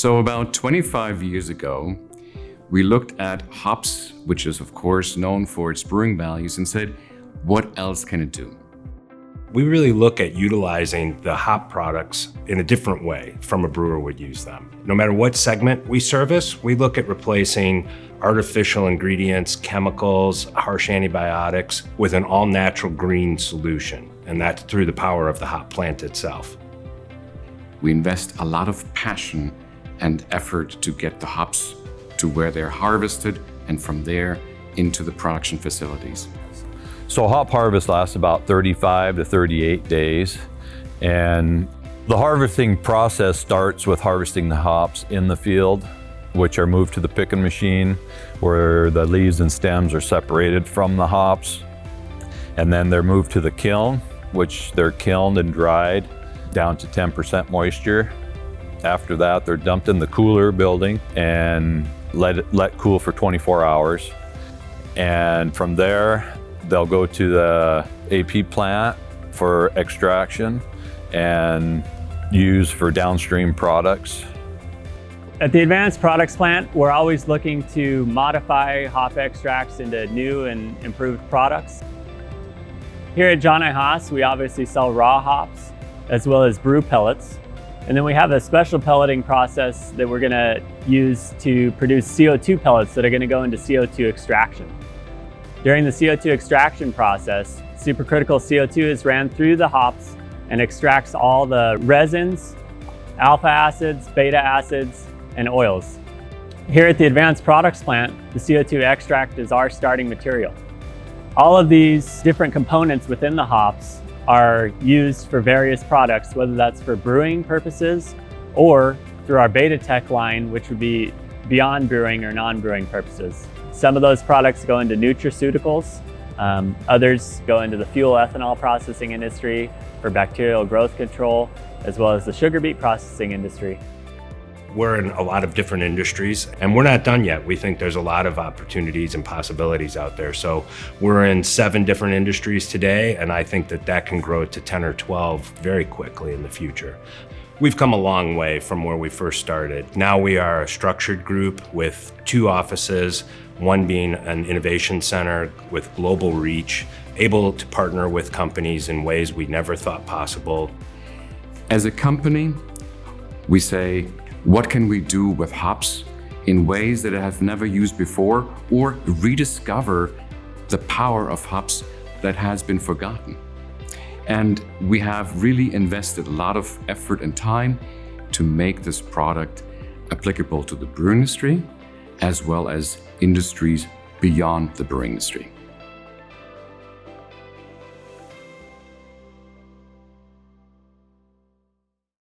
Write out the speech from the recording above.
So about 25 years ago, we looked at hops, which is of course known for its brewing values, and said, what else can it do? We really look at utilizing the hop products in a different way from a brewer would use them. No matter what segment we service, we look at replacing artificial ingredients, chemicals, harsh antibiotics with an all-natural green solution, and that's through the power of the hop plant itself. We invest a lot of passion and effort to get the hops to where they're harvested and from there into the production facilities. So hop harvest lasts about 35 to 38 days. And the harvesting process starts with harvesting the hops in the field, which are moved to the picking machine where the leaves and stems are separated from the hops. And then they're moved to the kiln, which they're kilned and dried down to 10% moisture. After that, they're dumped in the cooler building and let cool for 24 hours. And from there, they'll go to the AP plant for extraction and used for downstream products. At the Advanced Products plant, we're always looking to modify hop extracts into new and improved products. Here at John I. Haas, we obviously sell raw hops as well as brew pellets. And then we have a special pelleting process that we're gonna use to produce CO2 pellets that are gonna go into CO2 extraction. During the CO2 extraction process, supercritical CO2 is ran through the hops and extracts all the resins, alpha acids, beta acids, and oils. Here at the Advanced Products plant, the CO2 extract is our starting material. All of these different components within the hops are used for various products, whether that's for brewing purposes or through our BetaTec line, which would be beyond brewing or non-brewing purposes. Some of those products go into nutraceuticals, others go into the fuel ethanol processing industry for bacterial growth control, as well as the sugar beet processing industry. We're in a lot of different industries, and we're not done yet. We think there's a lot of opportunities and possibilities out there. So we're in 7 different industries today, and I think that can grow to 10 or 12 very quickly in the future. We've come a long way from where we first started. Now we are a structured group with 2 offices, one being an innovation center with global reach, able to partner with companies in ways we never thought possible. As a company, we say, what can we do with hops in ways that I have never used before, or rediscover the power of hops that has been forgotten? And we have really invested a lot of effort and time to make this product applicable to the brew industry, as well as industries beyond the brewing industry.